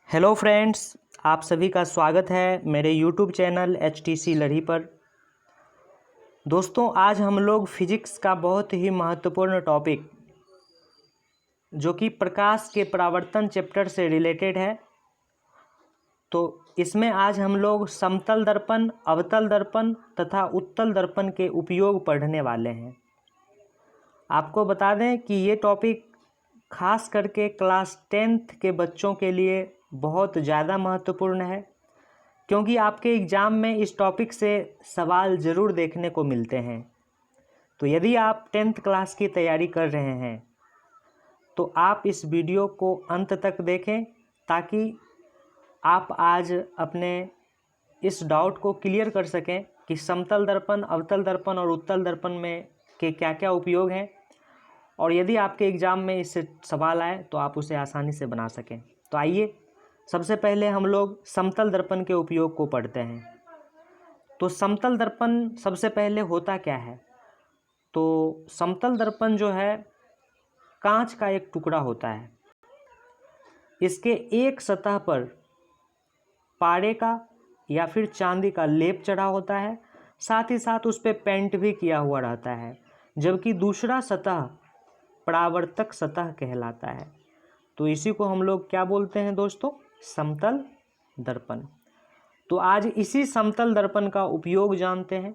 Hello friends, आप सभी का स्वागत है मेरे यूट्यूब चैनल HTC लड़ी पर। दोस्तों, आज हम लोग फिजिक्स का बहुत ही महत्वपूर्ण टॉपिक जो कि प्रकाश के परावर्तन चैप्टर से रिलेटेड है, तो इसमें आज हम लोग समतल दर्पण, अवतल दर्पण तथा उत्तल दर्पण के उपयोग पढ़ने वाले हैं। आपको बता दें कि ये टॉपिक खास करके क्लास 10th के बच्चों के लिए बहुत ज़्यादा महत्वपूर्ण है, क्योंकि आपके एग्ज़ाम में इस टॉपिक से सवाल ज़रूर देखने को मिलते हैं। तो यदि आप 10th क्लास की तैयारी कर रहे हैं तो आप इस वीडियो को अंत तक देखें, ताकि आप आज अपने इस डाउट को क्लियर कर सकें कि समतल दर्पण, अवतल दर्पण और उत्तल दर्पण में के क्या क्या उपयोग हैं, और यदि आपके एग्ज़ाम में इससे सवाल आए तो आप उसे आसानी से बना सकें। तो आइए सबसे पहले हम लोग समतल दर्पण के उपयोग को पढ़ते हैं। तो समतल दर्पण सबसे पहले होता क्या है? तो समतल दर्पण जो है कांच का एक टुकड़ा होता है। इसके एक सतह पर पारे का या फिर चांदी का लेप चढ़ा होता है, साथ ही साथ उस पर पेंट भी किया हुआ रहता है, जबकि दूसरा सतह परावर्तक सतह कहलाता है। तो इसी को हम लोग क्या बोलते हैं दोस्तों? समतल दर्पण। तो आज इसी समतल दर्पण का उपयोग जानते हैं।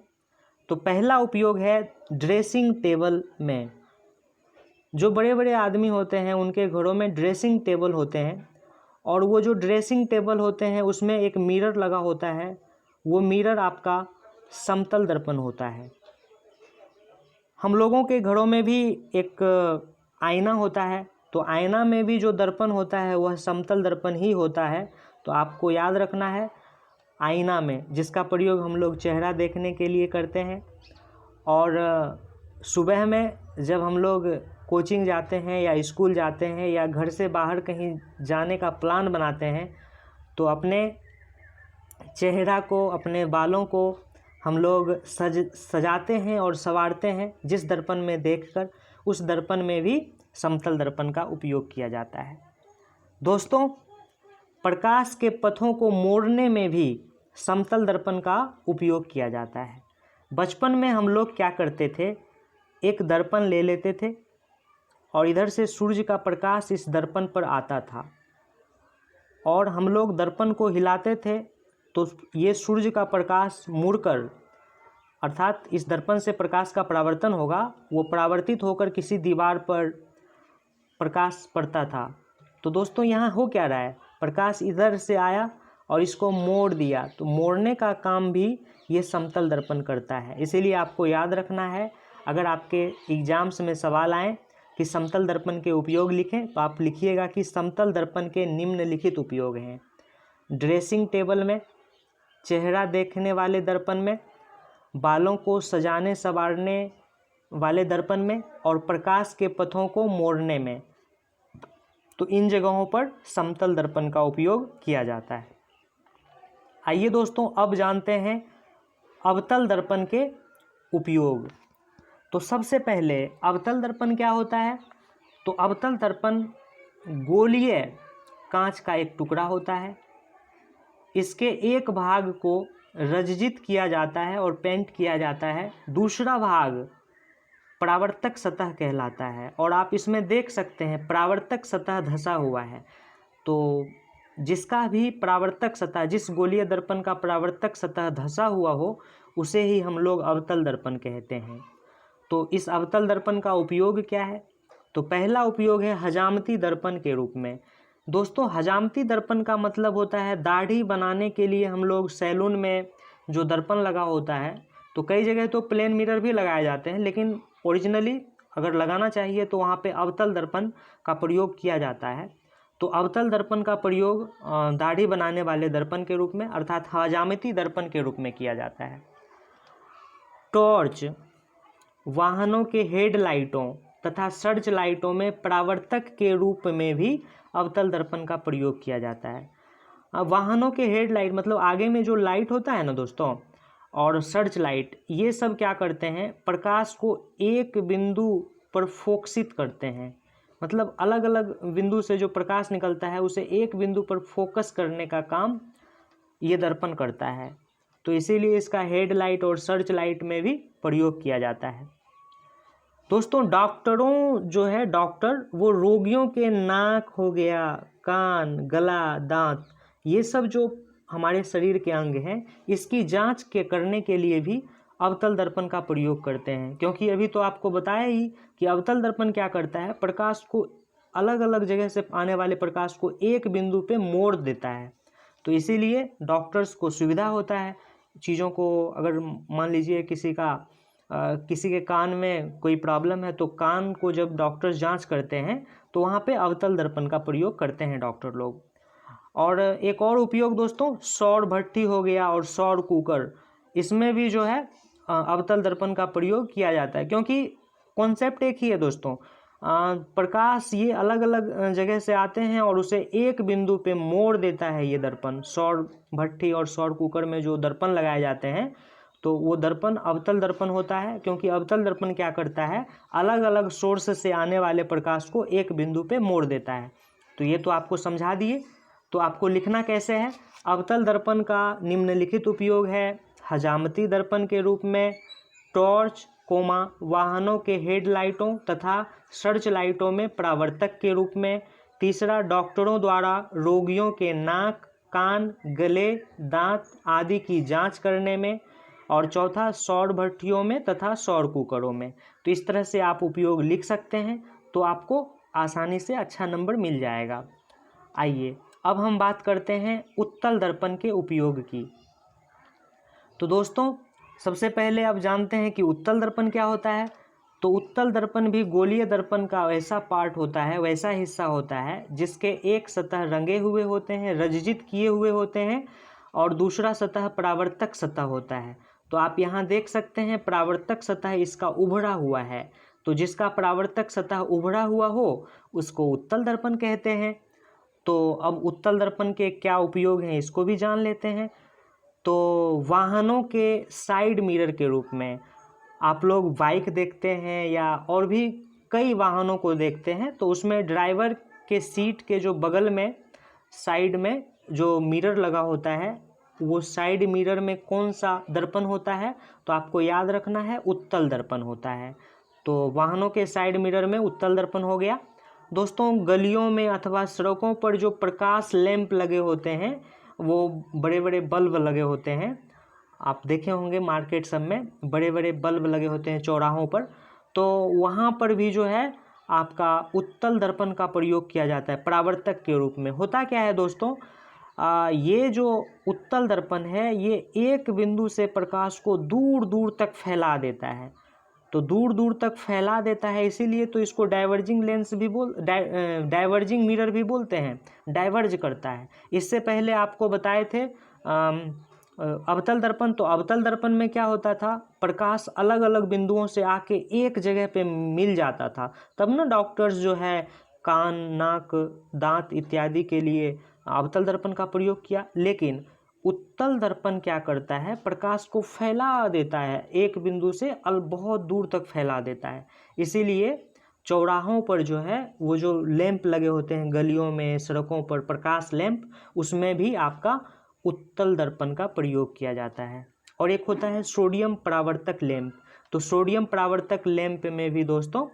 तो पहला उपयोग है ड्रेसिंग टेबल में। जो बड़े बड़े आदमी होते हैं उनके घरों में ड्रेसिंग टेबल होते हैं, और वो जो ड्रेसिंग टेबल होते हैं उसमें एक मिरर लगा होता है। वो मिरर आपका समतल दर्पण होता है। हम लोगों के घरों में भी एक आईना होता है, तो आईना में भी जो दर्पण होता है वह समतल दर्पण ही होता है। तो आपको याद रखना है, आईना में, जिसका प्रयोग हम लोग चेहरा देखने के लिए करते हैं। और सुबह में जब हम लोग कोचिंग जाते हैं या स्कूल जाते हैं या घर से बाहर कहीं जाने का प्लान बनाते हैं, तो अपने चेहरा को, अपने बालों को हम लोग सजाते हैं और संवारते हैं जिस दर्पण में देखकर। उस दर्पण में भी समतल दर्पण का उपयोग किया जाता है। दोस्तों, प्रकाश के पथों को मोड़ने में भी समतल दर्पण का उपयोग किया जाता है। बचपन में हम लोग क्या करते थे, एक दर्पण ले लेते थे और इधर से सूर्य का प्रकाश इस दर्पण पर आता था, और हम लोग दर्पण को हिलाते थे तो ये सूर्य का प्रकाश मुड़कर, अर्थात इस दर्पण से प्रकाश का परावर्तन होगा, वो परावर्तित होकर किसी दीवार पर प्रकाश पड़ता था। तो दोस्तों, यहाँ हो क्या रहा है, प्रकाश इधर से आया और इसको मोड़ दिया। तो मोड़ने का काम भी ये समतल दर्पण करता है। इसीलिए आपको याद रखना है, अगर आपके एग्जाम्स में सवाल आए कि समतल दर्पण के उपयोग लिखें, तो आप लिखिएगा कि समतल दर्पण के निम्नलिखित उपयोग हैं: ड्रेसिंग टेबल में, चेहरा देखने वाले दर्पण में, बालों को सजाने संवारने वाले दर्पण में, और प्रकाश के पथों को मोड़ने में। तो इन जगहों पर समतल दर्पण का उपयोग किया जाता है। आइए दोस्तों, अब जानते हैं अवतल दर्पण के उपयोग। तो सबसे पहले अवतल दर्पण क्या होता है? तो अवतल दर्पण गोलीय कांच का एक टुकड़ा होता है। इसके एक भाग को रंजित किया जाता है और पेंट किया जाता है। दूसरा भाग परावर्तक सतह कहलाता है, और आप इसमें देख सकते हैं परावर्तक सतह धंसा हुआ है। तो जिसका भी परावर्तक सतह, जिस गोलीय दर्पण का परावर्तक सतह धंसा हुआ हो, उसे ही हम लोग अवतल दर्पण कहते हैं। तो इस अवतल दर्पण का उपयोग क्या है? तो पहला उपयोग है हजामती दर्पण के रूप में। दोस्तों, हजामती दर्पण का मतलब होता है दाढ़ी बनाने के लिए हम लोग सैलून में जो दर्पण लगा होता है, तो कई जगह तो प्लेन मिरर भी लगाए जाते हैं, लेकिन ओरिजिनली अगर लगाना चाहिए तो वहाँ पे अवतल दर्पण का प्रयोग किया जाता है। तो अवतल दर्पण का प्रयोग दाढ़ी बनाने वाले दर्पण के रूप में, अर्थात हजामती दर्पण के रूप में किया जाता है। टॉर्च, वाहनों के हेडलाइटों तथा सर्च लाइटों में परावर्तक के रूप में भी अवतल दर्पण का प्रयोग किया जाता है। अब वाहनों के हेडलाइट मतलब आगे में जो लाइट होता है ना दोस्तों, और सर्च लाइट, ये सब क्या करते हैं, प्रकाश को एक बिंदु पर फोकसित करते हैं। मतलब अलग अलग बिंदु से जो प्रकाश निकलता है उसे एक बिंदु पर फोकस करने का काम ये दर्पण करता है। तो इसीलिए इसका हेडलाइट और सर्च लाइट में भी प्रयोग किया जाता है। दोस्तों डॉक्टरों जो है डॉक्टर वो रोगियों के नाक हो गया, कान, गला, दांत, ये सब जो हमारे शरीर के अंग हैं इसकी जांच करने के लिए भी अवतल दर्पण का प्रयोग करते हैं। क्योंकि अभी तो आपको बताया ही कि अवतल दर्पण क्या करता है, प्रकाश को अलग अलग जगह से आने वाले प्रकाश को एक बिंदु पे मोड़ देता है। तो इसीलिए डॉक्टर्स को सुविधा होता है चीज़ों को, अगर मान लीजिए किसी के कान में कोई प्रॉब्लम है तो कान को जब डॉक्टर्स जांच करते हैं तो वहाँ पे अवतल दर्पण का प्रयोग करते हैं डॉक्टर लोग। और एक और उपयोग दोस्तों सौर भट्ठी हो गया और सौर कुकर, इसमें भी जो है अवतल दर्पण का प्रयोग किया जाता है। क्योंकि कॉन्सेप्ट एक ही है दोस्तों, प्रकाश ये अलग अलग जगह से आते हैं और उसे एक बिंदु पे मोड़ देता है ये दर्पण। सौर भट्ठी और सौर कुकर में जो दर्पण लगाए जाते हैं तो वो दर्पण अवतल दर्पण होता है। क्योंकि अवतल दर्पण क्या करता है, अलग अलग सोर्स से आने वाले प्रकाश को एक बिंदु पे मोड़ देता है। तो ये तो आपको समझा दिए। तो आपको लिखना कैसे है, अवतल दर्पण का निम्नलिखित उपयोग है हजामती दर्पण के रूप में, टॉर्च, वाहनों के हेडलाइटों तथा सर्च लाइटों में परावर्तक के रूप में। तीसरा, डॉक्टरों द्वारा रोगियों के नाक, कान, गले, दांत आदि की जांच करने में। और चौथा, सौर भट्टियों में तथा सौर कुकरों में। तो इस तरह से आप उपयोग लिख सकते हैं तो आपको आसानी से अच्छा नंबर मिल जाएगा। आइए अब हम बात करते हैं उत्तल दर्पण के उपयोग की। तो दोस्तों सबसे पहले आप जानते हैं कि उत्तल दर्पण क्या होता है। तो उत्तल दर्पण भी गोलीय दर्पण का वैसा पार्ट होता है, वैसा हिस्सा होता है जिसके एक सतह रंगे हुए होते हैं, रंजित किए हुए होते हैं, और दूसरा सतह परावर्तक सतह होता है। तो आप यहाँ देख सकते हैं परावर्तक सतह इसका उभरा हुआ है। तो जिसका परावर्तक सतह उभरा हुआ हो उसको उत्तल दर्पण कहते हैं। तो अब उत्तल दर्पण के क्या उपयोग हैं इसको भी जान लेते हैं। तो वाहनों के साइड मिरर के रूप में, आप लोग बाइक देखते हैं या और भी कई वाहनों को देखते हैं तो उसमें ड्राइवर के सीट के जो बगल में साइड में जो मिरर लगा होता है वो साइड मिरर में कौन सा दर्पण होता है, तो आपको याद रखना है उत्तल दर्पण होता है। तो वाहनों के साइड मिरर में उत्तल दर्पण हो गया। दोस्तों गलियों में अथवा सड़कों पर जो प्रकाश लैंप लगे होते हैं, वो बड़े बड़े बल्ब लगे होते हैं, आप देखे होंगे मार्केट सब में बड़े बड़े बल्ब लगे होते हैं चौराहों पर। तो वहाँ पर भी जो है आपका उत्तल दर्पण का प्रयोग किया जाता है परावर्तक के रूप में। होता क्या है दोस्तों, ये जो उत्तल दर्पण है ये एक बिंदु से प्रकाश को दूर दूर तक फैला देता है। तो दूर दूर तक फैला देता है इसीलिए तो इसको डाइवर्जिंग लेंस भी डाइवर्जिंग मिरर भी बोलते हैं, डाइवर्ज करता है। इससे पहले आपको बताए थे अवतल दर्पण। तो अवतल दर्पण में क्या होता था, प्रकाश अलग अलग बिंदुओं से आके एक जगह पे मिल जाता था, तब ना डॉक्टर्स जो है कान, नाक, दांत इत्यादि के लिए अवतल दर्पण का प्रयोग किया। लेकिन उत्तल दर्पण क्या करता है, प्रकाश को फैला देता है, एक बिंदु से बहुत दूर तक फैला देता है। इसीलिए चौराहों पर जो है वो जो लैंप लगे होते हैं गलियों में, सड़कों पर प्रकाश लैंप, उसमें भी आपका उत्तल दर्पण का प्रयोग किया जाता है। और एक होता है सोडियम परावर्तक लैंप। तो सोडियम परावर्तक लैंप में भी दोस्तों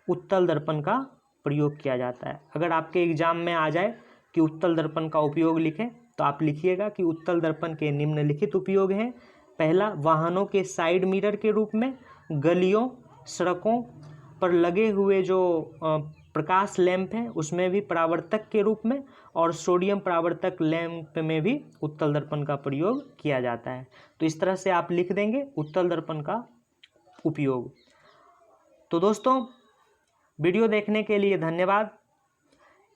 उत्तल दर्पण का प्रयोग किया जाता है। अगर आपके एग्जाम में आ जाए कि उत्तल दर्पण का उपयोग लिखें तो आप लिखिएगा कि उत्तल दर्पण के निम्नलिखित उपयोग हैं। पहला, वाहनों के साइड मिरर के रूप में, गलियों, सड़कों पर लगे हुए जो प्रकाश लैंप हैं उसमें भी परावर्तक के रूप में, और सोडियम परावर्तक लैंप में भी उत्तल दर्पण का प्रयोग किया जाता है। तो इस तरह से आप लिख देंगे उत्तल दर्पण का उपयोग। तो दोस्तों वीडियो देखने के लिए धन्यवाद।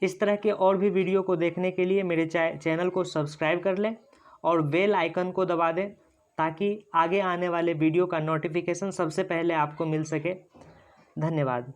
इस तरह के और भी वीडियो को देखने के लिए मेरे चैनल को सब्सक्राइब कर लें और बेल आइकन को दबा दें ताकि आगे आने वाले वीडियो का नोटिफिकेशन सबसे पहले आपको मिल सके। धन्यवाद।